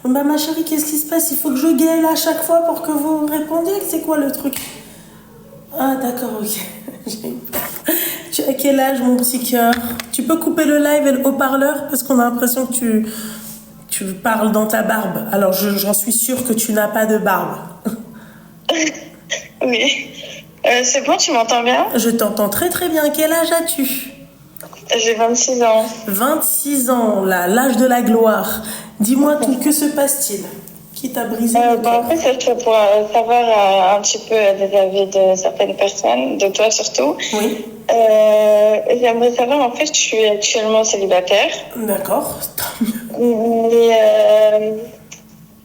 Bah ma chérie, qu'est-ce qui se passe? Il faut que je gueule à chaque fois pour que vous répondiez. C'est quoi le truc? Ah d'accord, ok. J'ai eu peur. Tu as quel âge mon petit cœur? Tu peux couper le live et le haut-parleur parce qu'on a l'impression que tu parles dans ta barbe. Alors j'en suis sûre que tu n'as pas de barbe. Oui. C'est bon, tu m'entends bien? Je t'entends très très bien. Quel âge as-tu? J'ai 26 ans. 26 ans, là, l'âge de la gloire. Dis-moi tout, que se passe-t-il? Qui t'a brisé le cœur? En fait, ça serait pour savoir un petit peu des avis de certaines personnes, de toi surtout. Oui. J'aimerais savoir, en fait, je suis actuellement célibataire. D'accord, tant mieux.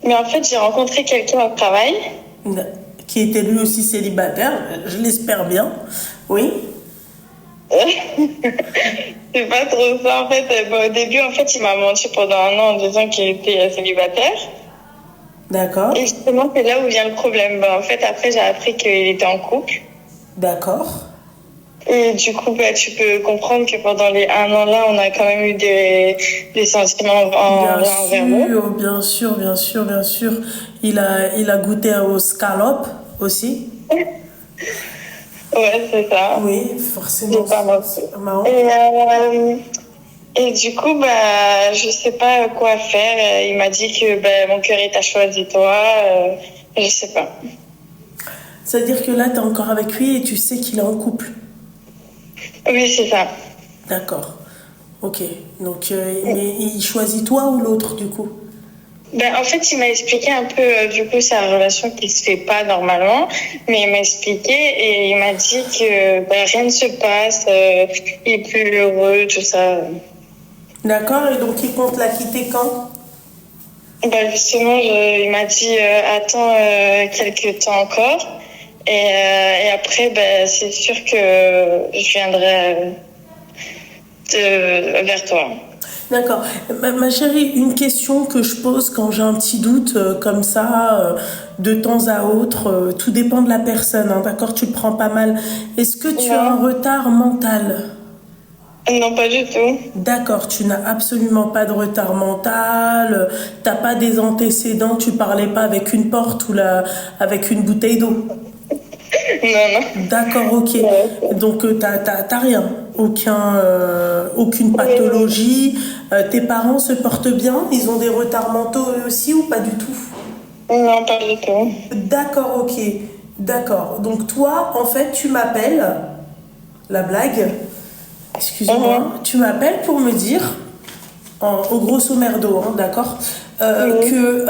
Mais en fait, j'ai rencontré quelqu'un au travail. Qui était lui aussi célibataire, je l'espère bien. Oui. C'est pas trop ça, en fait. Au début, en fait, il m'a menti pendant un an en disant qu'il était célibataire. D'accord. Et justement, c'est là où vient le problème. En fait, après, j'ai appris qu'il était en couple. D'accord. Et du coup, tu peux comprendre que pendant les un an là, on a quand même eu des sentiments envers nous. Bien sûr, bien sûr, bien sûr. Il a goûté aux scalopes aussi. Ouais, c'est ça. Oui, forcément. C'est pas mal. Marrant. Et du coup, je sais pas quoi faire. Il m'a dit que mon cœur, il t'a choisi toi. Je sais pas. C'est-à-dire que là, tu es encore avec lui et tu sais qu'il est en couple. Oui, c'est ça. D'accord. Ok. Donc, mais il choisit toi ou l'autre, du coup? En fait, il m'a expliqué un peu, du coup, sa relation qui se fait pas normalement, mais il m'a expliqué et il m'a dit que rien ne se passe, il est plus heureux, tout ça. D'accord. Et donc, il compte la quitter quand? Justement, il m'a dit attends quelques temps encore et après, c'est sûr que je viendrai vers toi. D'accord. Ma chérie, une question que je pose quand j'ai un petit doute comme ça, de temps à autre, tout dépend de la personne, hein, d'accord? Tu le prends pas mal. Est-ce que tu as un retard mental? Non, pas du tout. D'accord, tu n'as absolument pas de retard mental, t'as pas des antécédents, tu parlais pas avec une porte ou avec une bouteille d'eau. Non. D'accord, ok. Donc t'as rien, aucune pathologie. Tes parents se portent bien? Ils ont des retards mentaux eux aussi ou pas du tout? Non, pas du tout. D'accord, ok. D'accord. Donc toi, en fait, tu m'appelles, la blague, excuse-moi, tu m'appelles pour me dire, au grosso merdo, hein, d'accord, que...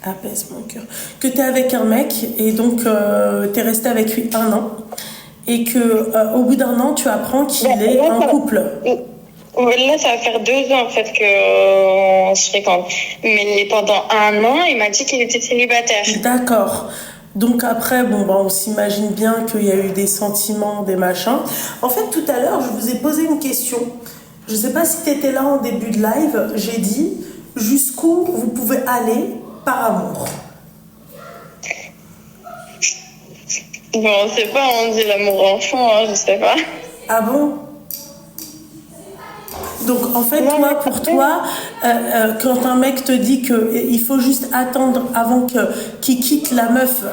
apaise mon cœur. Que t'es avec un mec et donc t'es resté avec lui un an et que au bout d'un an tu apprends qu'il est en couple. Là, ça va faire 2 ans en fait qu'on se fréquente. Mais pendant un an, il m'a dit qu'il était célibataire. D'accord. Donc après, on s'imagine bien qu'il y a eu des sentiments, des machins. En fait, tout à l'heure, je vous ai posé une question. Je sais pas si tu étais là en début de live. J'ai dit jusqu'où vous pouvez aller par amour. On sait pas, on dit l'amour enfant, je sais pas. Ah bon? Donc en fait, pour toi, quand un mec te dit qu'il faut juste attendre avant qu'il quitte la meuf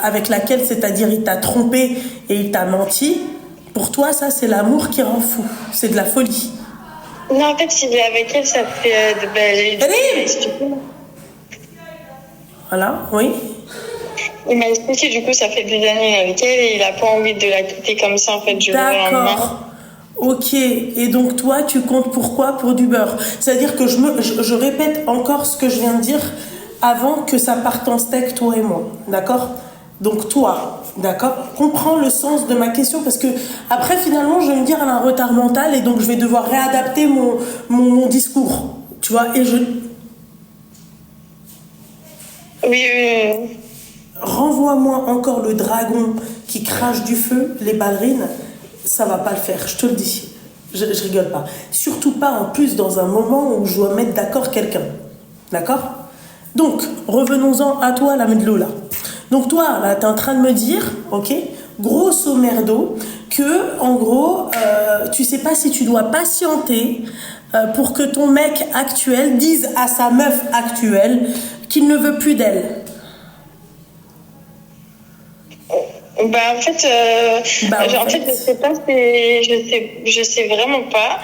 avec laquelle, c'est-à-dire il t'a trompé et il t'a menti, pour toi ça c'est l'amour qui rend fou, c'est de la folie. Non, en fait, s'il est avec elle, ça fait... Voilà, oui. Il m'a expliqué, du coup, ça fait des années avec elle et il a pas envie de la quitter comme ça, en fait, du jour au lendemain. D'accord. Ok, et donc toi, tu comptes pourquoi? Pour du beurre. C'est-à-dire que je répète encore ce que je viens de dire avant que ça parte en steak, toi et moi. D'accord? Donc toi, d'accord? Comprends le sens de ma question parce que après, finalement, je vais me dire, elle a un retard mental et donc je vais devoir réadapter mon discours. Tu vois? Et Oui. Renvoie-moi encore le dragon qui crache du feu, les ballerines. Ça va pas le faire, je te le dis. Je rigole pas. Surtout pas en plus dans un moment où je dois mettre d'accord quelqu'un. D'accord? Donc, revenons-en à toi, la Medlola. Donc toi, là, t'es en train de me dire, ok, grosso merdo, que, en gros, tu sais pas si tu dois patienter pour que ton mec actuel dise à sa meuf actuelle qu'il ne veut plus d'elle. Bah en fait, je sais pas, je sais vraiment pas.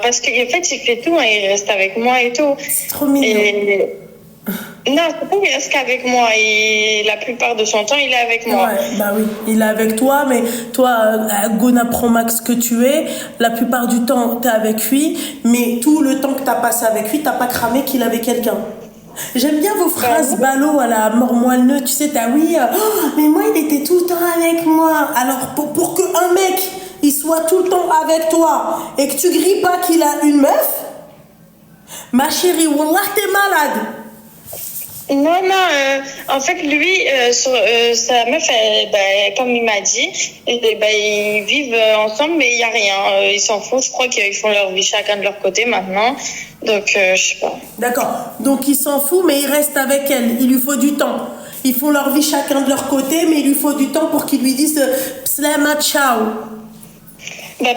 Parce qu'en fait, il fait tout, hein, il reste avec moi et tout. C'est trop mignon. Non, c'est pas qu'il reste qu'avec moi. La plupart de son temps, il est avec moi. Ouais, bah oui, il est avec toi, mais toi, Gona Pro Max que tu es, la plupart du temps, t'es avec lui, mais tout le temps que t'as passé avec lui, t'as pas cramé qu'il avait quelqu'un. J'aime bien vos phrases ballot à la mort moelleux, tu sais, t'as oui, mais moi il était tout le temps avec moi. Alors pour qu'un mec il soit tout le temps avec toi et que tu grilles pas qu'il a une meuf, ma chérie, wallah t'es malade. Non, en fait, lui, sa meuf, comme il m'a dit, ils vivent ensemble, mais il n'y a rien. Ils s'en foutent. Je crois qu'ils font leur vie chacun de leur côté maintenant. Donc, je sais pas. D'accord. Donc, il s'en fout, mais il reste avec elle. Il lui faut du temps. Ils font leur vie chacun de leur côté, mais il lui faut du temps pour qu'ils lui disent Pslema, ciao.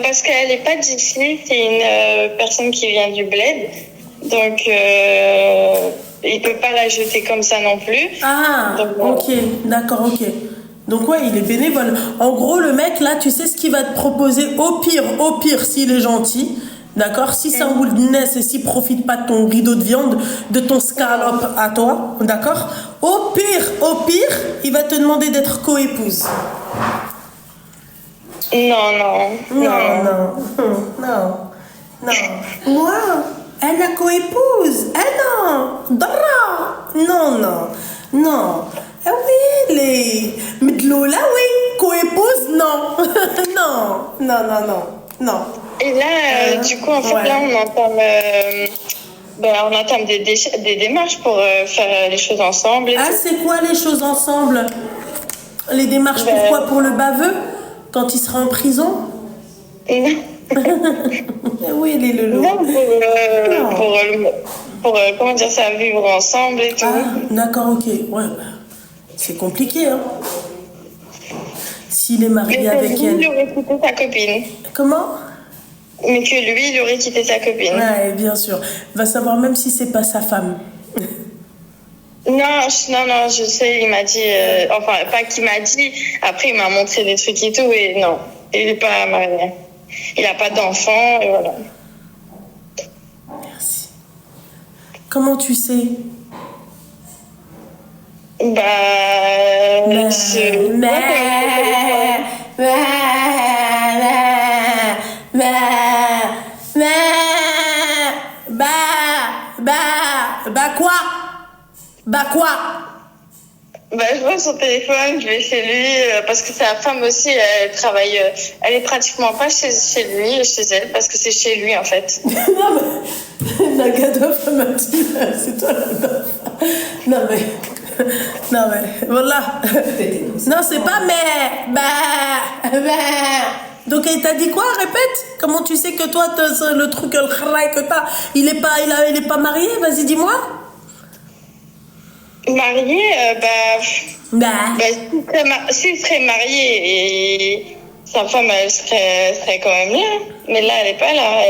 Parce qu'elle n'est pas d'ici. C'est une personne qui vient du bled. Donc, il peut pas la jeter comme ça non plus. Ah, donc, ok, d'accord, ok. Donc ouais, il est bénévole. En gros, le mec, là, tu sais ce qu'il va te proposer au pire, s'il est gentil, d'accord. Si c'est un boule de naisse et s'il profite pas de ton rideau de viande, de ton scalope à toi, d'accord. Au pire, il va te demander d'être coépouse. Non. Moi, elle a coépouse. Ah non, non. Ah oui, les Medloula, oui, coépouse, non. non. Et là, du coup, en fait, là, on entame des démarches pour faire les choses ensemble. C'est quoi les choses ensemble? Les démarches, pourquoi? Pour le baveux? Quand il sera en prison? Oui, les loulous. Non, pour comment dire ça, vivre ensemble et tout. Ah, d'accord, ok. Ouais, c'est compliqué, hein. S'il est marié avec elle. Il aurait quitté sa copine. Comment? Mais que lui, il aurait quitté sa copine. Ouais, bien sûr. Va savoir même si c'est pas sa femme. Non, je sais, il m'a dit... enfin, pas qu'il m'a dit. Après, il m'a montré des trucs et tout. Et non, il n'est pas marié. Il n'a pas d'enfant, et voilà. Merci. Comment tu sais? Quoi? Je vois son téléphone, je vais chez lui, parce que sa femme aussi, elle travaille, elle est pratiquement pas chez lui, chez elle, parce que c'est chez lui, en fait. Non, mais, la Gadoff m'a dit, c'est toi la meuf. Non, mais, voilà. Non, c'est pas mais, Donc, elle t'a dit quoi? Répète. Comment tu sais que toi, le truc, le kharaï que t'as, il est pas marié? Vas-y, dis-moi. Marié, s'il serait marié et sa femme, elle serait quand même là. Mais là, elle est pas là.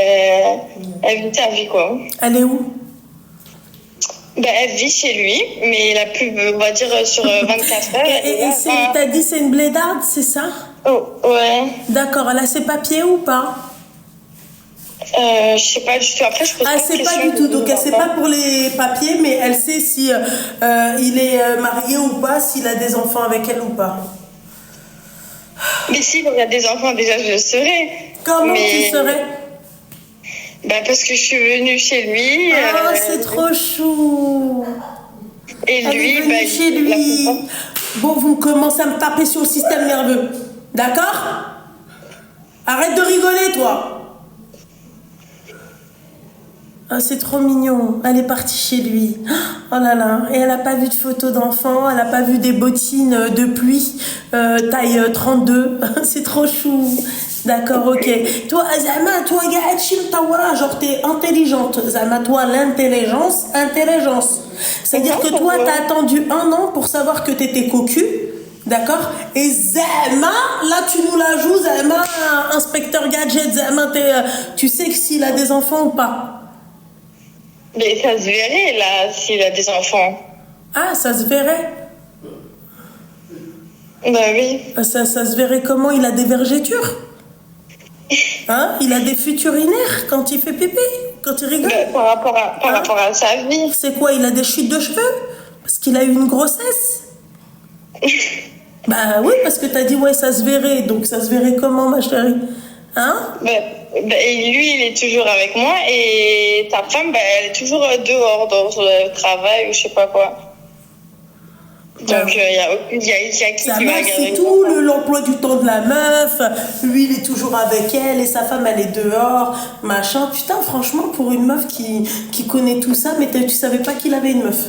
Elle vit sa vie, quoi. Elle est où? Elle vit chez lui, mais la plus, on va dire, sur 24 heures. Et t'as dit c'est une blédarde, c'est ça? Oh, ouais. D'accord, elle a ses papiers ou pas? Je sais pas du tout. Après, je pose pas de questions. Elle sait pas du tout. Donc, elle sait pas pour les papiers, mais elle sait si il est marié ou pas, s'il a des enfants avec elle ou pas. Mais s'il y a des enfants, déjà, je le saurais. Comment tu saurais? Parce que je suis venue chez lui. C'est trop chou. Et lui, elle est venue chez lui. Bon, vous commencez à me taper sur le système nerveux. D'accord? Arrête de rigoler, toi. Oh, c'est trop mignon. Elle est partie chez lui. Oh là là. Et elle n'a pas vu de photos d'enfants. Elle n'a pas vu des bottines de pluie taille 32. C'est trop chou. D'accord, ok. Toi, Zama, toi, genre t'es intelligente. Zama, toi, intelligence. C'est-à-dire que toi, t'as attendu 1 an pour savoir que t'étais cocu. D'accord? Et Zema, là tu nous la joues, Zema, inspecteur gadget, Zema, tu sais que s'il a des enfants ou pas? Mais ça se verrait, là, s'il a des enfants. Ah, ça se verrait? Bah oui. Ça se verrait comment? Il a des vergetures? Hein? Il a des fuites urinaires quand il fait pipi? Quand il rigole? Par rapport à sa vie. C'est quoi? Il a des chutes de cheveux? Parce qu'il a eu une grossesse? Bah oui, parce que t'as dit ouais, ça se verrait. Donc ça se verrait comment, ma chérie? Hein? Et lui, il est toujours avec moi et ta femme, elle est toujours dehors dans le travail ou je sais pas quoi. Donc il y a qui la va meuf, garder c'est tout l'emploi du temps de la meuf. Lui, il est toujours avec elle et sa femme, elle est dehors, machin. Putain, franchement, pour une meuf qui connaît tout ça, mais tu savais pas qu'il avait une meuf?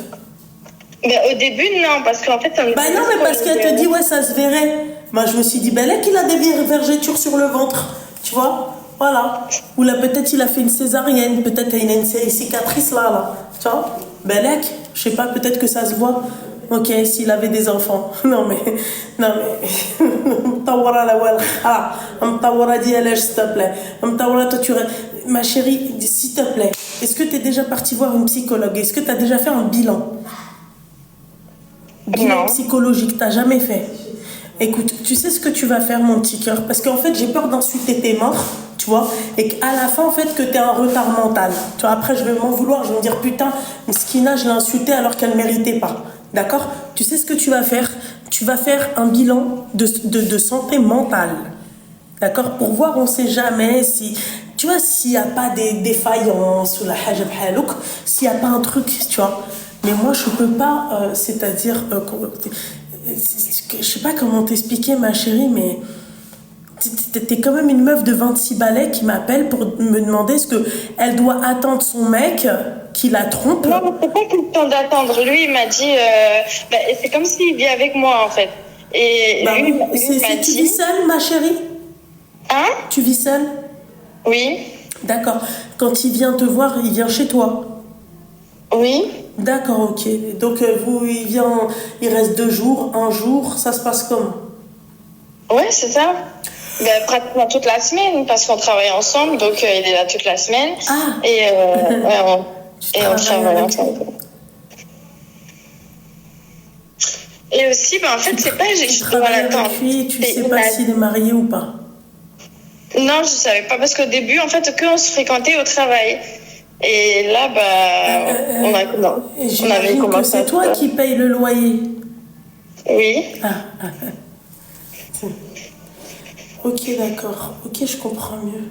Au début, non, parce qu'en fait... Bah non, mais parce qu'elle te dit, ouais, ça se verrait. Moi, je me suis dit, ben là, qu'il a des vergetures sur le ventre. Tu vois? Voilà. Ou là, peut-être il a fait une césarienne. Peut-être il a une cicatrice là. Tu vois? Ben là, je sais pas, peut-être que ça se voit. Ok, s'il avait des enfants. Non, mais... M'tawara la wal. Ah, m'tawara di alej, s'il te plaît. M'tawara, toi, ma chérie, s'il te plaît. Est-ce que tu es déjà partie voir une psychologue? Est-ce que tu as déjà fait un bilan? Bilan psychologique, t'as jamais fait? Écoute, tu sais ce que tu vas faire, mon petit cœur? Parce qu'en fait, j'ai peur d'insulter tes morts, tu vois, et qu'à la fin, en fait, que t'es un retard mental. Tu vois, après, je vais m'en vouloir, je vais me dire, putain, Mskina, je l'ai insultée alors qu'elle ne méritait pas. D'accord? Tu sais ce que tu vas faire? Tu vas faire un bilan de santé mentale. D'accord? Pour voir, on sait jamais si... Tu vois, s'il n'y a pas des défaillances ou la hajab halouk, s'il n'y a pas un truc, tu vois. Mais moi, je peux pas, c'est-à-dire... je sais pas comment t'expliquer, ma chérie, mais... T'es quand même une meuf de 26 balais qui m'appelle pour me demander est-ce qu'elle doit attendre son mec qui la trompe. Non, c'est pas question d'attendre. Lui, il m'a dit... c'est comme s'il vit avec moi, en fait. Et lui, il m'a dit... Tu vis seule, ma chérie? Hein? Tu vis seule? Oui. D'accord. Quand il vient te voir, il vient chez toi? Oui. D'accord, ok. Donc, il reste 2 jours, 1 jour, ça se passe comment? Ouais, c'est ça. Pratiquement toute la semaine, parce qu'on travaille ensemble, donc il est là toute la semaine. Ah. Et on travaille ensemble. Et aussi, en fait, c'est pas juste devant l'attendre. Tu sais pas s'il est marié ou pas? Non, je savais pas, parce qu'au début, en fait, on se fréquentait au travail. Et là, on avait commencé. C'est toi qui payes le loyer? Oui. Ok, d'accord. Ok, je comprends mieux.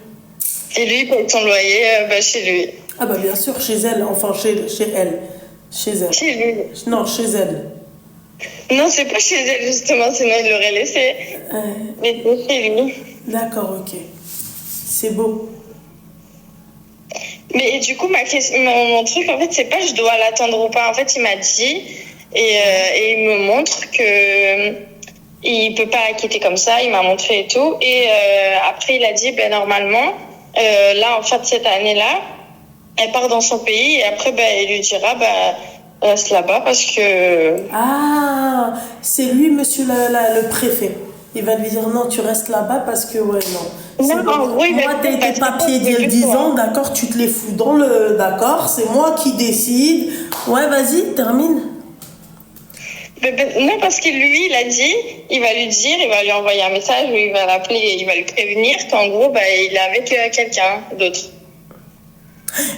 Et lui, il paye son loyer chez lui. Ah bah bien sûr, chez elle. Enfin, chez elle. Chez elle. Chez lui. Non, chez elle. Non, c'est pas chez elle, justement, sinon il l'aurait laissé. Mais c'est chez lui. D'accord, ok. C'est beau. Mais du coup, mon truc, en fait, c'est pas je dois l'attendre ou pas. En fait, il m'a dit, et il me montre que il peut pas la quitter comme ça. Il m'a montré et tout. Et après, il a dit, normalement, là, en fait, cette année-là, elle part dans son pays. Et après, il lui dira, reste là-bas parce que... Ah, c'est lui, monsieur le préfet. Il va lui dire non, tu restes là-bas parce que, ouais, non. Non, en gros, moi, t'as tes papiers d'il y a 10 ans, d'accord, tu te les fous dans le... D'accord, c'est moi qui décide. Ouais, vas-y, termine. Non, parce que lui, il a dit, il va lui envoyer un message où il va l'appeler, il va lui prévenir qu'en gros, il est avec quelqu'un d'autre.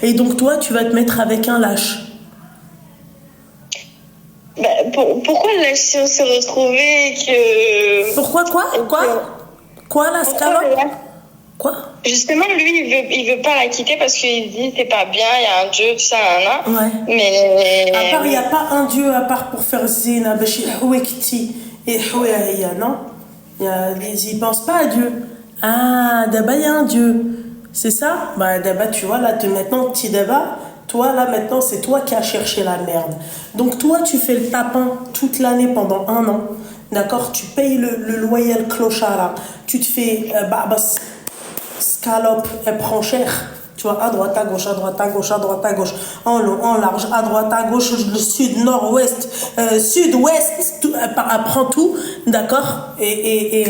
Et donc, toi, tu vas te mettre avec un lâche? Pourquoi là, si on s'est retrouvés que... Pourquoi Quoi, la scalope? Quoi? Justement, lui, il veut pas la quitter parce qu'il dit c'est pas bien, il y a un dieu, tout ça, Ouais. Mais... À part, il n'y a pas un dieu à part pour faire zina, et non? Ils pensent pas à Dieu. Ah, d'abord, il y a un dieu. C'est ça? D'abord, tu vois, là, maintenant, petit débat. Toi, là, maintenant, c'est toi qui as cherché la merde. Donc, toi, tu fais le tapin toute l'année pendant 1 an. D'accord? Tu payes le loyer, le clochard, là. Tu te fais... scalope, elle prend cher. Tu Tu vois, à droite, à gauche, à droite, à gauche, à droite, à gauche, en long, en large, à droite, à gauche, le sud, nord, ouest, sud, ouest, tout, apprends tout, d'accord, et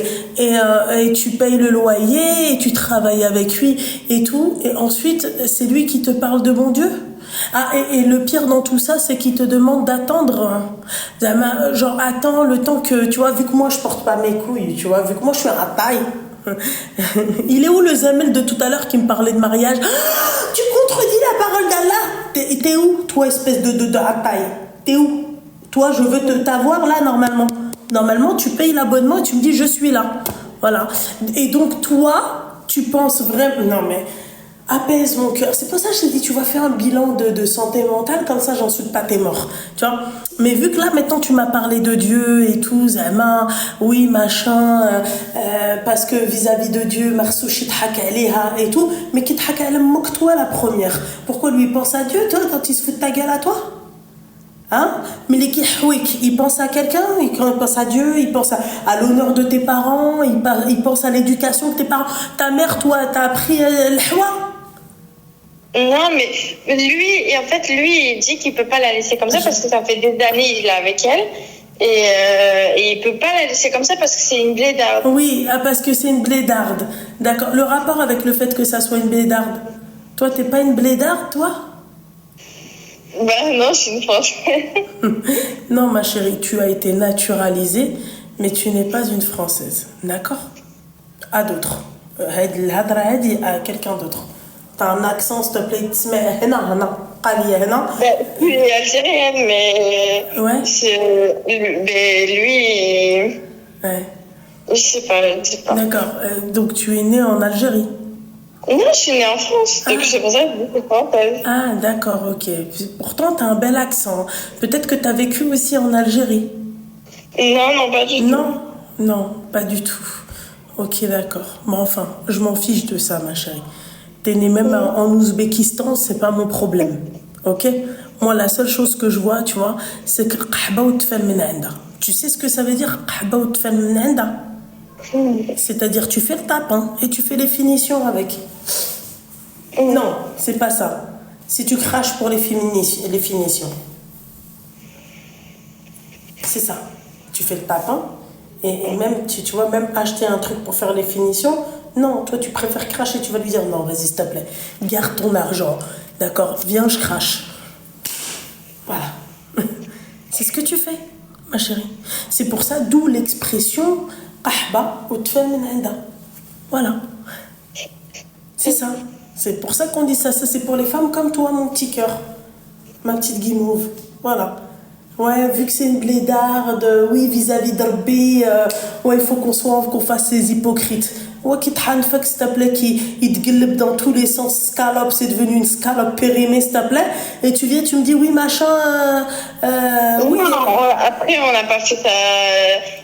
tu payes le loyer, et tu travailles avec lui, et tout, et ensuite, c'est lui qui te parle de bon Dieu. Ah, et le pire dans tout ça, c'est qu'il te demande d'attendre. Genre, attends le temps que, tu vois, vu que moi je porte pas mes couilles, tu vois, vu que moi je suis à taille. Il est où le Zamel de tout à l'heure qui me parlait de mariage? Ah, tu contredis la parole d'Allah. T'es où, toi, espèce de taille? T'es où? Toi, je veux t'avoir là, normalement. Normalement, tu payes l'abonnement et tu me dis, je suis là. Voilà. Et donc, toi, tu penses vraiment... Non, mais... apaise mon cœur. C'est pour ça que je t'ai dit, tu vas faire un bilan de santé mentale, comme ça, j'en suis pas, t'es mort. Tu vois? Mais vu que là, maintenant, tu m'as parlé de Dieu et tout, Zama, oui, machin, parce que vis-à-vis de Dieu, Marsouchi t'haka et tout, mais qui t'haka moque toi la première. Pourquoi lui, il pense à Dieu, toi, quand il se fout de ta gueule à toi? Hein? Mais les kihouik, il pense à quelqu'un, quand il pense à Dieu, il pense à l'honneur de tes parents, il pense à l'éducation de tes parents. Ta mère, toi, t'as appris le hwa? Non, mais lui, et en fait, lui, il dit qu'il peut pas la laisser comme ça parce que ça fait des années qu'il est avec elle. Et il peut pas la laisser comme ça parce que c'est une blédarde. Oui, parce que c'est une blédarde. D'accord. Le rapport avec le fait que ça soit une blédarde. Toi, t'es pas une blédarde, toi? Ben non, je suis une Française. Non, ma chérie, tu as été naturalisée, mais tu n'es pas une Française. D'accord? À d'autres. À quelqu'un d'autre. T'as un accent, s'il te plaît, tu mets Je suis algérienne, mais. Ouais. Mais lui. Ouais. Je sais pas. D'accord. Donc tu es née en Algérie? Non, je suis née en France. Donc c'est pour ça que je suis française. Ah, d'accord, ok. Pourtant, t'as un bel accent. Peut-être que t'as vécu aussi en Algérie? Non, pas du tout. Non, pas du tout. Ok, d'accord. Mais enfin, je m'en fiche de ça, ma chérie. T'es née même en Ouzbékistan, c'est pas mon problème. Ok? Moi, la seule chose que je vois, tu vois, c'est que qahba ou tfal min inda. Tu sais ce que ça veut dire, qahba ou tfal min inda? C'est-à-dire, tu fais le tapin et tu fais les finitions avec. Non, c'est pas ça. Si tu craches pour les finitions. C'est ça. Tu fais le tapin et même, tu vois, même acheter un truc pour faire les finitions. Non, toi, tu préfères cracher. Tu vas lui dire, non, vas-y, s'il te plaît, garde ton argent. D'accord, viens, je crache. Voilà. C'est ce que tu fais, ma chérie. C'est pour ça, d'où l'expression qahba ou tfal min inda. Voilà. C'est ça. C'est pour ça qu'on dit ça. Ça, c'est pour les femmes comme toi, mon petit cœur. Ma petite guimauve. Voilà. Ouais, vu que c'est une blédarde, oui, vis-à-vis de Rabbi, ouais, il faut qu'on fasse ces hypocrites. Ouais, qui t'hanfak, s'il te plaît, qui te gueule dans tous les sens, scalope, c'est devenu une scalope périmée, s'il te plaît. Et tu viens, tu me dis, oui, machin, oui. Non, après, on n'a pas fait ça.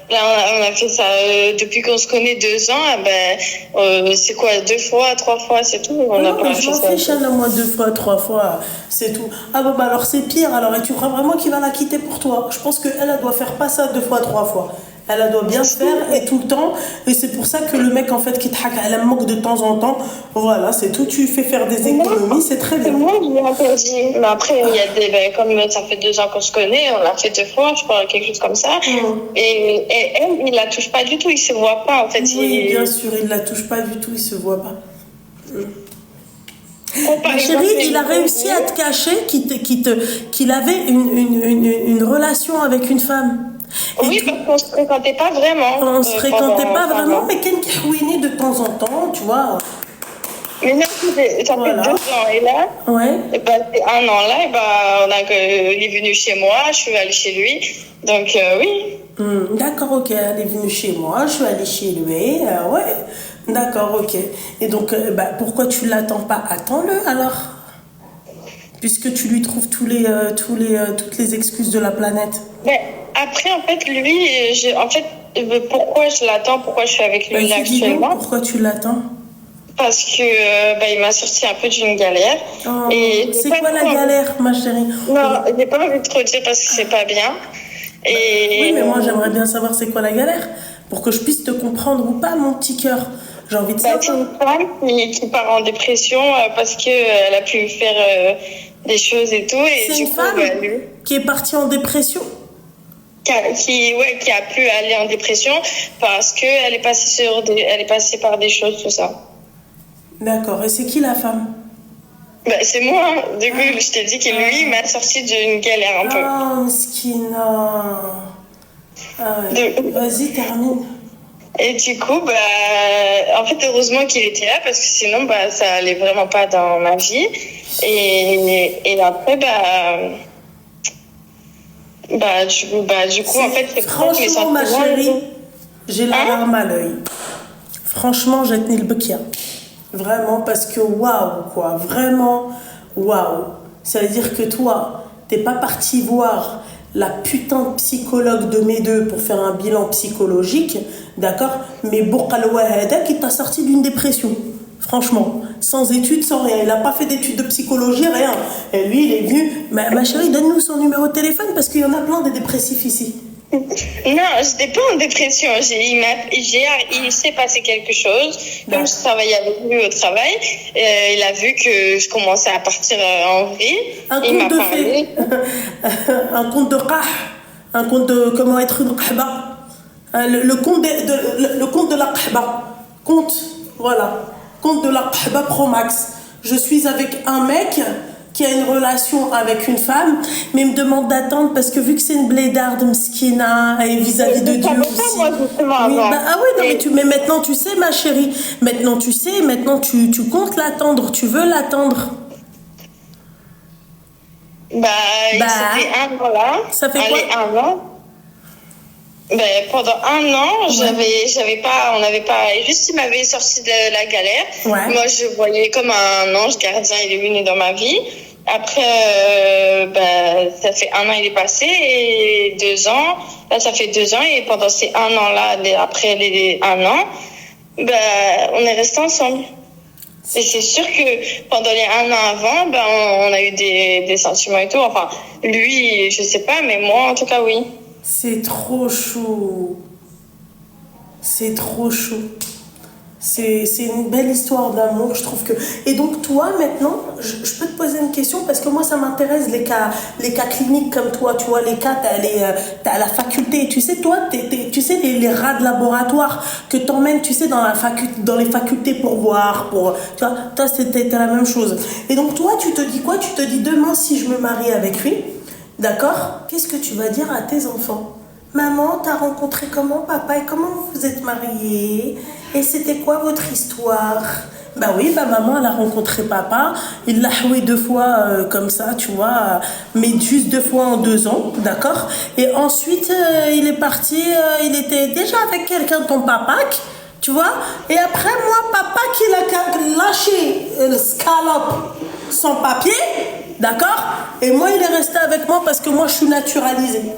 Là, on a fait ça depuis qu'on se connaît 2 ans. C'est quoi, 2 fois, 3 fois, c'est tout. On n'a pas fait ça. Je m'en fiche, à moi 2 fois, 3 fois, c'est tout. Ah bon, bah alors c'est pire, alors, et tu crois vraiment qu'il va la quitter pour toi? Je pense qu'elle, elle doit faire pas ça 2 fois, 3 fois. Elle doit bien se faire et tout le temps. Et c'est pour ça que le mec, en fait, qui te hack, elle moque de temps en temps. Voilà, c'est tout. Tu fais faire des économies, c'est très bien. Moi, je l'ai interdit. Mais après, il y a des. Comme ça fait 2 ans qu'on se connaît, on l'a fait 2 fois, je crois, quelque chose comme ça. Et elle, il la touche pas du tout, il se voit pas, en fait. Oui, bien sûr, il la touche pas du tout, il se voit pas. Ma chérie, il a réussi à te cacher qu'il avait une relation avec une femme. Oui, parce qu'on se fréquentait pas vraiment. On se fréquentait pas vraiment, mais quelqu'un qui ruinait de temps en temps, tu vois. Mais non, ça fait 2 ans. Et là, ouais. Et c'est 1 an là, il est venu chez moi, je suis allée chez lui. Donc, oui. D'accord, ok. Elle est venue chez moi, je suis allée chez lui. Ouais. D'accord, ok. Et donc, pourquoi tu l'attends pas? Attends-le alors. Puisque tu lui trouves toutes les excuses de la planète. Mais après, en fait, lui, pourquoi je l'attends, pourquoi je suis avec lui là actuellement? Pourquoi tu l'attends? Parce que il m'a sorti un peu d'une galère. Oh, c'est quoi la galère, ma chérie? Non, j'ai pas envie de trop dire parce que c'est pas bien. Oui, mais moi j'aimerais bien savoir c'est quoi la galère pour que je puisse te comprendre ou pas, mon petit cœur. J'ai envie de Bah, savoir. c'est une femme qui part en dépression parce que elle a pu faire des choses et tout. Et C'est du une coup, femme bah, lui, qui est partie en dépression. qui a pu aller en dépression parce que elle est passée par des choses, tout ça. D'accord. Et c'est qui la femme? Bah, c'est moi, hein. Du coup, je t'ai dit que lui m'a sorti d'une galère un peu. Ah, Mskina. Ah ouais. Vas-y, termine. Et du coup, bah, en fait, heureusement qu'il était là parce que sinon, bah, ça allait vraiment pas dans ma vie. Et après, du coup, en fait, c'est pour que mes Franchement, ma sentiments, chérie, j'ai la Hein larme à l'œil. Franchement, j'ai tenu le bekia. Vraiment, parce que waouh, quoi. Vraiment, waouh. Ça veut dire que toi, t'es pas parti voir la putain de psychologue de mes deux pour faire un bilan psychologique, d'accord? Mais Bourqaloua Hada qui t'a sorti d'une dépression. Franchement, sans études, sans rien. Il n'a pas fait d'études de psychologie, rien. Et lui, il est venu. Ma chérie, donne-nous son numéro de téléphone parce qu'il y en a plein des dépressifs ici. Non, j'étais pas en dépression. Il s'est passé quelque chose. Comme je travaillais avec lui au travail, il a vu que je commençais à partir en vrille. Un Il m'a conte de parlé. fées. Un conte de qah. Un conte de comment être une qahba. Le conte le conte de la qahba. Conte, voilà. Conte de la qahba Pro Max. Je suis avec un mec qui a une relation avec une femme, mais il me demande d'attendre parce que vu que c'est une blédarde mskina et vis-à-vis de Dieu aussi. Moi, justement, Oui, avant. ah oui, non, mais maintenant tu sais, ma chérie. Maintenant tu sais, maintenant tu comptes l'attendre, tu veux l'attendre. C'était un an là. Ça fait quoi? Allez, un an. Pendant un an, on n'avait pas, juste il m'avait sorti de la galère. Ouais. Moi, je voyais comme un ange gardien, il est venu dans ma vie. Après, ça fait un an, il est passé, et 2 ans. Là, ça fait 2 ans, et pendant ces un an-là, après les un an, on est restés ensemble. Et c'est sûr que pendant les un an avant, on a eu des sentiments et tout. Enfin, lui, je sais pas, mais moi, en tout cas, oui. C'est trop chaud. C'est trop chaud. C'est une belle histoire d'amour, je trouve que... Et donc toi, maintenant, je peux te poser une question parce que moi, ça m'intéresse les cas cliniques comme toi, tu vois, les cas, t'as la faculté, tu sais, toi, tu sais, les rats de laboratoire que t'emmènes, tu sais, dans les facultés pour voir, tu vois, toi, t'as la même chose. Et donc toi, tu te dis quoi? Tu te dis demain, si je me marie avec lui, d'accord? Qu'est-ce que tu vas dire à tes enfants? Maman, t'as rencontré comment papa et comment vous vous êtes mariés? Et c'était quoi votre histoire? Bah oui, maman, elle a rencontré papa. Il l'a joué 2 fois comme ça, tu vois. Mais juste 2 fois en 2 ans, d'accord? Et ensuite, il est parti, il était déjà avec quelqu'un, ton papa, tu vois. Et après, moi, papa qui l'a lâché le scalope sans papier, d'accord? Et moi, il est resté avec moi parce que moi, je suis naturalisée.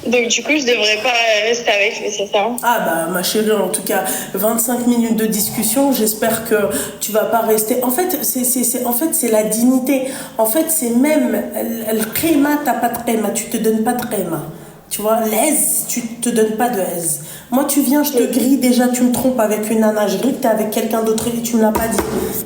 Donc du coup, je devrais pas rester avec lui, c'est ça? Ah bah ma chérie, en tout cas 25 minutes de discussion, j'espère que tu vas pas rester. En fait, c'est la dignité. En fait, c'est même le qima, t'as pas de qima, tu te donnes pas de qima. Tu vois, l'aise, tu te donnes pas de aise. Moi, tu viens, je te grille, déjà, tu me trompes avec une nana, je grille que t'es avec quelqu'un d'autre et tu me l'as pas dit.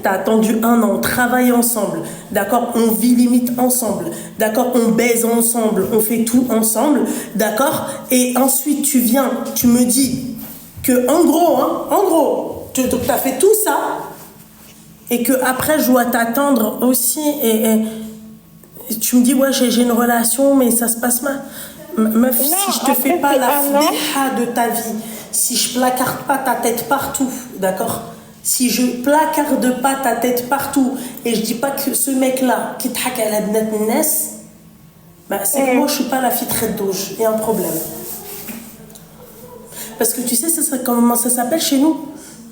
T'as attendu 1 an, on travaille ensemble, d'accord? On vit limite ensemble, d'accord? On baise ensemble, on fait tout ensemble, d'accord? Et ensuite, tu viens, tu me dis que, en gros, tu as fait tout ça et que après je dois t'attendre aussi et tu me dis, ouais, j'ai une relation, mais ça se passe mal. Meuf, si je te fais pas la fléha de ta vie, si je placarde pas ta tête partout, d'accord? Si je placarde pas ta tête partout et je dis pas que ce mec-là, qui te haka la bnat ness, c'est que moi je suis pas la fille très douche, il y a un problème. Parce que tu sais, comment ça s'appelle chez nous?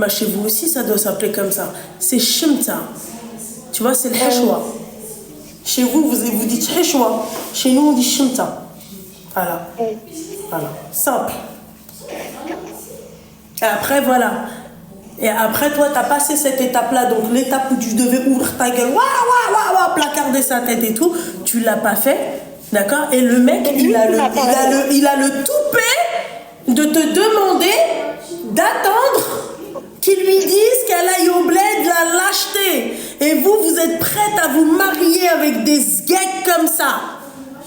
Chez vous aussi, ça doit s'appeler comme ça. C'est shimta. Tu vois, c'est le hachwa. Chez vous, vous dites hachwa. Chez nous, on dit shimta. Voilà. Voilà. Simple. Et après, voilà. Et après, toi, tu as passé cette étape-là. Donc, l'étape où tu devais ouvrir ta gueule, placarder sa tête et tout, tu l'as pas fait. D'accord? Et le mec, il a le toupet de te demander d'attendre qu'ils lui disent qu'elle aille au bled, la lâcheté. Et vous, vous êtes prête à vous marier avec des geeks comme ça.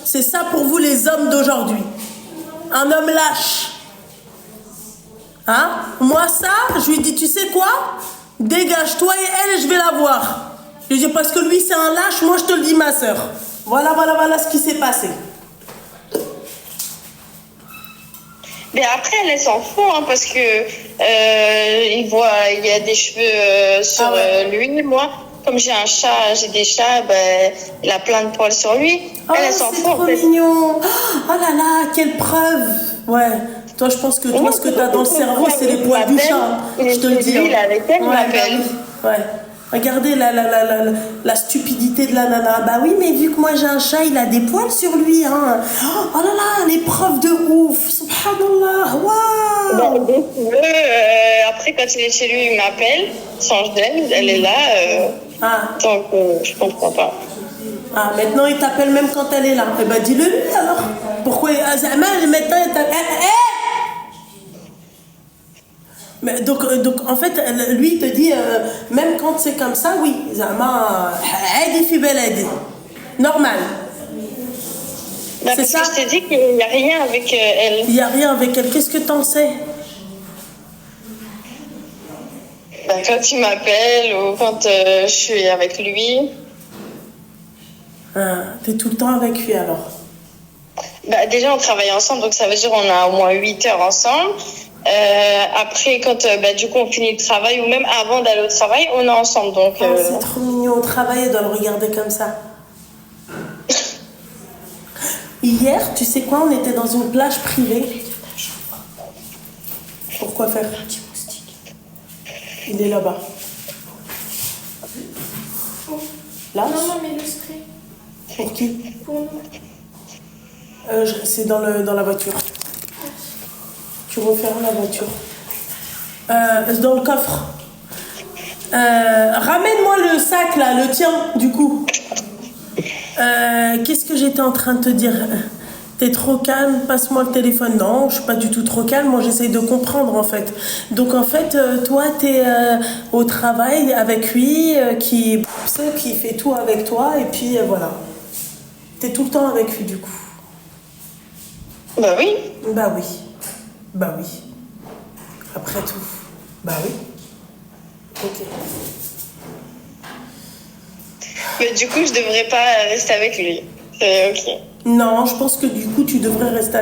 C'est ça pour vous les hommes d'aujourd'hui. Un homme lâche. Hein? Moi ça, je lui dis, tu sais quoi? Dégage-toi et elle, je vais la voir. Je lui dis, parce que lui c'est un lâche, moi je te le dis ma soeur. Voilà ce qui s'est passé. Mais après, elle s'en fout, hein, parce que il y a des cheveux sur lui. Moi, comme j'ai des chats, ben, il a plein de poils sur lui. Oh, elle s'en fout. C'est trop mignon. Oh là là, quelle preuve. Ouais. Toi, je pense que toi, ce que tu as dans le cerveau, c'est les poils du chat. Je te le dis. Il est avec elle, il m'appelle. Ouais. Regardez la stupidité de la nana. Bah oui, mais vu que moi j'ai un chat, il a des poils sur lui. Hein. Oh là là, les preuves de ouf. Subhanallah. Waouh. Après, quand il est chez lui, il m'appelle. Sans d'elle, elle est là. Donc, je comprends pas. Ah, maintenant il t'appelle même quand elle est là. Eh ben, dis-le lui alors. Pourquoi maintenant il t'appelle. Mais donc en fait lui il te dit même quand c'est comme ça oui zama عادي في بلدي normal. C'est ça. Je t'ai dit qu'il n'y a rien avec elle. Il n'y a rien avec elle. Qu'est-ce que t'en sais? Quand il m'appelle ou quand je suis avec lui. T'es tout le temps avec lui alors? Déjà on travaille ensemble, donc ça veut dire qu'on a au moins 8 heures ensemble. Après, quand du coup on finit le travail, ou même avant d'aller au travail, on est ensemble. Donc, c'est trop mignon, au travail, elle doit le regarder comme ça. Hier, tu sais quoi, on était dans une plage privée. Pourquoi faire? Il est là-bas. Là? Non, mais le spray. Pour qui? Pour nous. C'est dans la voiture. Tu refermes la voiture. Dans le coffre. Ramène-moi le sac là, le tien, du coup. Qu'est-ce que j'étais en train de te dire? T'es trop calme, passe-moi le téléphone. Non, je suis pas du tout trop calme, moi j'essaye de comprendre en fait. Donc en fait, toi t'es au travail avec lui, qui fait tout avec toi, et puis voilà. T'es tout le temps avec lui du coup. Bah oui. Bah oui. Bah oui. Après tout. Bah oui. Ok. Mais du coup, je devrais pas rester avec lui. C'est ok. Non, je pense que du coup, tu devrais rester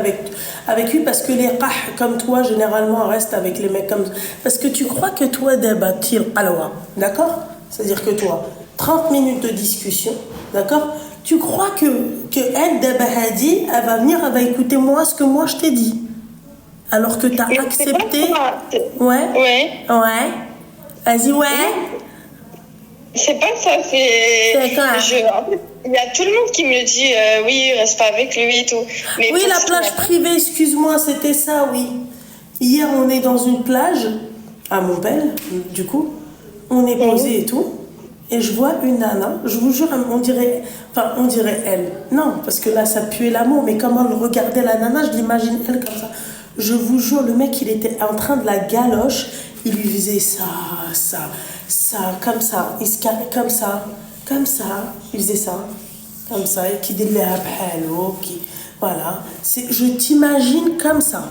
avec lui parce que les qah comme toi, généralement, restent avec les mecs comme ça. Parce que tu crois que toi, débattir alawa, d'accord? C'est-à-dire que toi, 30 minutes de discussion, d'accord? Tu crois que elle, Dabahadi, elle va venir, elle va écouter moi ce que moi je t'ai dit. Alors que t'as accepté. Ouais. Ouais. Vas-y, ouais. C'est pas ça, c'est quoi? Il y a tout le monde qui me dit oui, reste pas avec lui et tout. Mais oui, la plage privée, excuse-moi, c'était ça, oui. Hier, on est dans une plage à Montpellier, du coup. On est posé et tout. Et je vois une nana, je vous jure, on dirait elle. Non, parce que là, ça puait l'amour, mais comment elle regardait la nana, je l'imagine elle comme ça. Je vous jure, le mec, il était en train de la galoche, il lui faisait ça, comme ça, il se carrait comme ça, il faisait ça, comme ça, et qui dit voilà. Je t'imagine comme ça.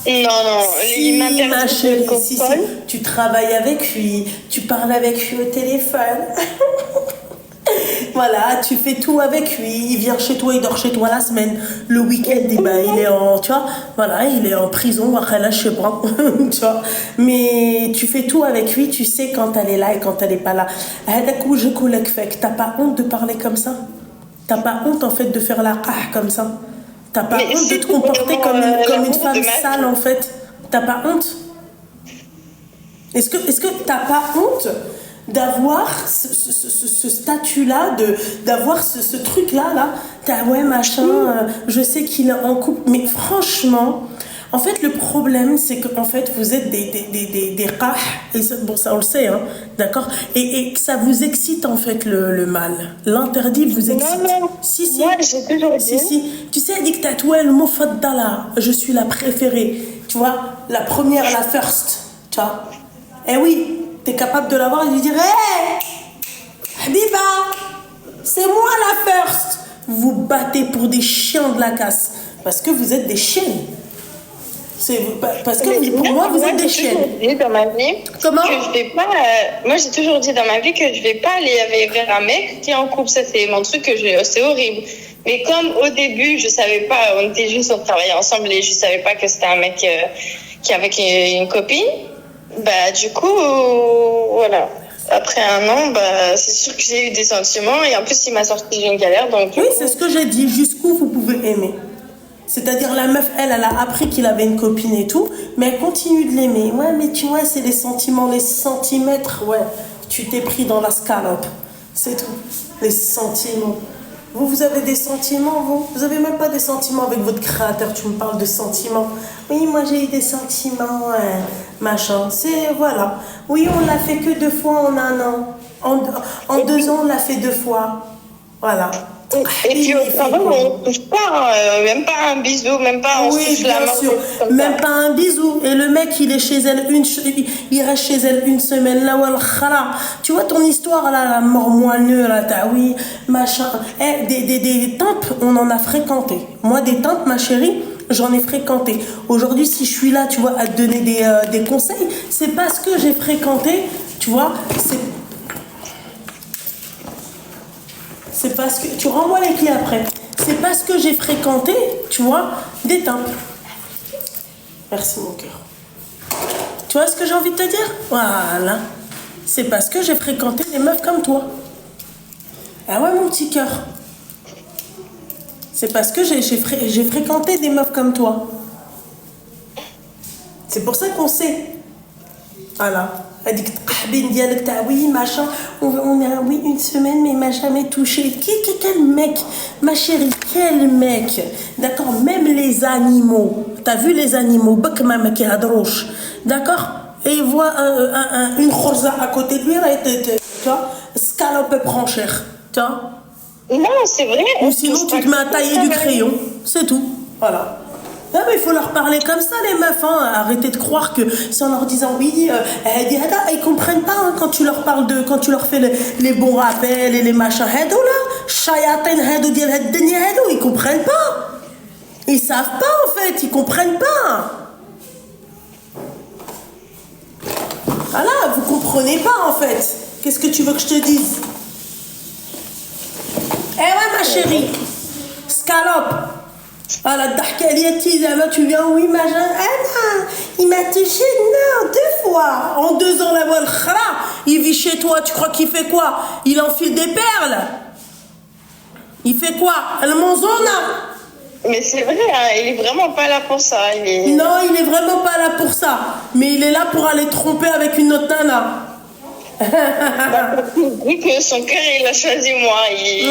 Non, si, ma chérie, si, tu travailles avec lui, tu parles avec lui au téléphone. Voilà, tu fais tout avec lui, il vient chez toi, il dort chez toi la semaine. Le week-end, il est en, tu vois, voilà, il est en prison, je sais pas, tu vois. Mais tu fais tout avec lui, tu sais quand elle est là et quand elle est pas là. T'as pas honte de parler comme ça? T'as pas honte en fait de faire la qah comme ça? T'as pas honte de te comporter comme une femme sale en fait? T'as pas honte? Est-ce que t'as pas honte d'avoir ce statut-là, d'avoir ce truc-là, t'as ouais machin, je sais qu'il est en couple, mais franchement, En fait, le problème, c'est qu'en fait, vous êtes des qah, et bon, ça on le sait, hein, d'accord, et que ça vous excite en fait le mal. L'interdit vous excite. Non, Si, si. moi j'ai toujours dit. Si. Tu sais, dit que t'as toi le mufaddala, je suis la préférée. Tu vois, la première, la first. Tu vois. Eh oui, t'es capable de l'avoir et de lui dire, hé, Habiba, c'est moi la first. Vous vous battez pour des chiens de la casse. Parce que vous êtes des chiennes. Parce que pour moi, vous êtes des chiennes. J'ai toujours dit dans ma vie Comment que je vais pas. Moi, j'ai toujours dit dans ma vie que je vais pas aller vers un mec qui est en couple. Ça, c'est mon truc c'est horrible. Mais comme au début, je savais pas, on était juste, on travaillait ensemble et je savais pas que c'était un mec qui avait une copine. Bah, du coup, voilà. Après un an, bah, c'est sûr que j'ai eu des sentiments et en plus, il m'a sorti d'une galère. Donc, oui, c'est ce que j'ai dit. Jusqu'où vous pouvez aimer. C'est-à-dire la meuf, elle a appris qu'il avait une copine et tout, mais elle continue de l'aimer. Ouais, mais tu vois, c'est les sentiments, les centimètres. Ouais, tu t'es pris dans la scalope. C'est tout. Les sentiments. Vous avez des sentiments, vous? Vous avez même pas des sentiments avec votre créateur. Tu me parles de sentiments. Oui, moi j'ai eu des sentiments, machin. C'est, voilà. Oui, on l'a fait que 2 fois en un an. En 2 ans, on l'a fait 2 fois. Voilà. Et puis autrement, on ne touche pas, même pas un bisou, même pas on oui, touche la main. Sûr. Même pas un bisou. Et le mec, il est chez elle il reste chez elle une semaine. Là, tu vois ton histoire là, la mort moelleux, là, oui, machin. Des tempes, on en a fréquenté. Moi, des tempes, ma chérie, j'en ai fréquenté. Aujourd'hui, si je suis là, tu vois, à te donner des conseils, c'est parce que j'ai fréquenté, tu vois, c'est parce que... Tu renvoies les clés après. C'est parce que j'ai fréquenté, tu vois, des tempes. Merci mon cœur. Tu vois ce que j'ai envie de te dire? Voilà. C'est parce que j'ai fréquenté des meufs comme toi. Ah ouais mon petit cœur. C'est parce que j'ai fréquenté des meufs comme toi. C'est pour ça qu'on sait. Voilà. Elle dit que oui, machin, on a oui une semaine, mais il m'a jamais touché. Quel mec, ma chérie, quel mec. D'accord, même les animaux. T'as vu les animaux, d'accord? Et il voit une rosa à côté de lui, tu vois, scalope prend cher. Tu vois? Non, c'est vrai. Ou sinon, tu te mets à tailler du crayon. C'est tout. Voilà. Ah mais il faut leur parler comme ça les meufs, hein. Arrêtez de croire que c'est en leur disant oui, ils comprennent pas hein, quand tu leur parles quand tu leur fais les bons rappels et les machins ils comprennent pas. Ils savent pas en fait, ils comprennent pas. Voilà, vous comprenez pas en fait. Qu'est-ce que tu veux que je te dise? Eh ouais ma chérie, scalope. Alors, tu viens, oui, machin. Ah non, il m'a touché, non, 2 fois. En 2 ans, la voile, il vit chez toi, tu crois qu'il fait quoi? Il enfile des perles. Il fait quoi? Le monzona. Mais c'est vrai, hein, il est vraiment pas là pour ça. Non, il est vraiment pas là pour ça. Mais il est là pour aller tromper avec une autre nana. Oui, que son cœur, il a choisi moi.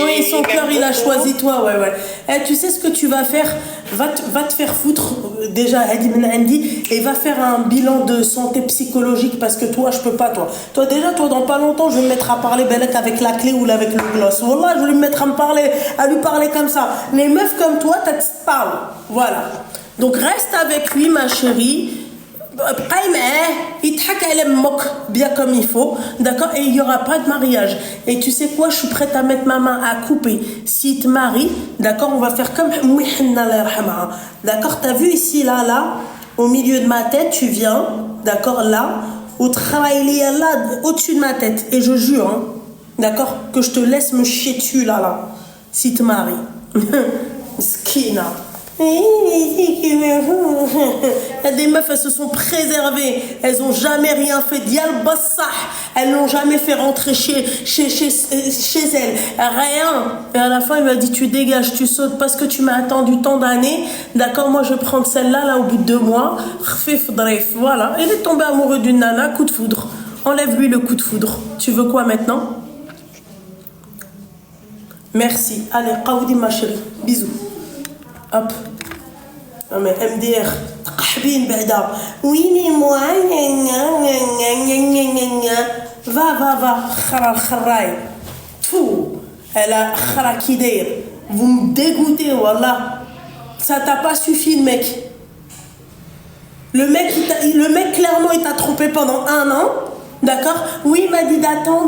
Oui, son cœur, il a choisi toi, ouais. Tu sais ce que tu vas faire? Va te faire foutre, déjà, Andy, et va faire un bilan de santé psychologique, parce que toi, je peux pas, toi. Toi, dans pas longtemps, je vais me mettre à parler Belek avec la clé ou avec le gloss. Wallah, je vais me mettre à lui parler comme ça. Les meufs comme toi, t'as parles. Voilà. Donc, reste avec lui, ma chérie. Il moque bien comme il faut, d'accord, et il n'y aura pas de mariage. Et tu sais quoi, je suis prête à mettre ma main à couper. Si te maries, d'accord, on va faire comme d'accord, t'as vu ici, là, au milieu de ma tête, tu viens, d'accord, là, au travail, là, au-dessus de ma tête, et je jure, hein, d'accord, que je te laisse me chier dessus, là, si te maries. Skina. Il y a des meufs, elles se sont préservées, elles ont jamais rien fait, elles l'ont jamais fait rentrer chez elles, rien. Et à la fin, il m'a dit, tu dégages, tu sautes parce que tu m'as attendu tant d'années, d'accord, moi je vais prendre celle-là, là, au bout de 2 mois, voilà, il est tombé amoureux d'une nana, coup de foudre, enlève-lui le coup de foudre. Tu veux quoi maintenant? Merci, allez, Qaoudi ma chérie, bisous. Hop. Non mais MDR, تقحبين بعدا. Oui mais moi, va, خرا الخراي. Fou, elle a خرا qui داير. Vous me dégoûtez, wallah. Ça t'a pas suffi, le mec. Le mec, clairement, il t'a trompé pendant 1 an. D'accord? Oui, il m'a dit d'attendre.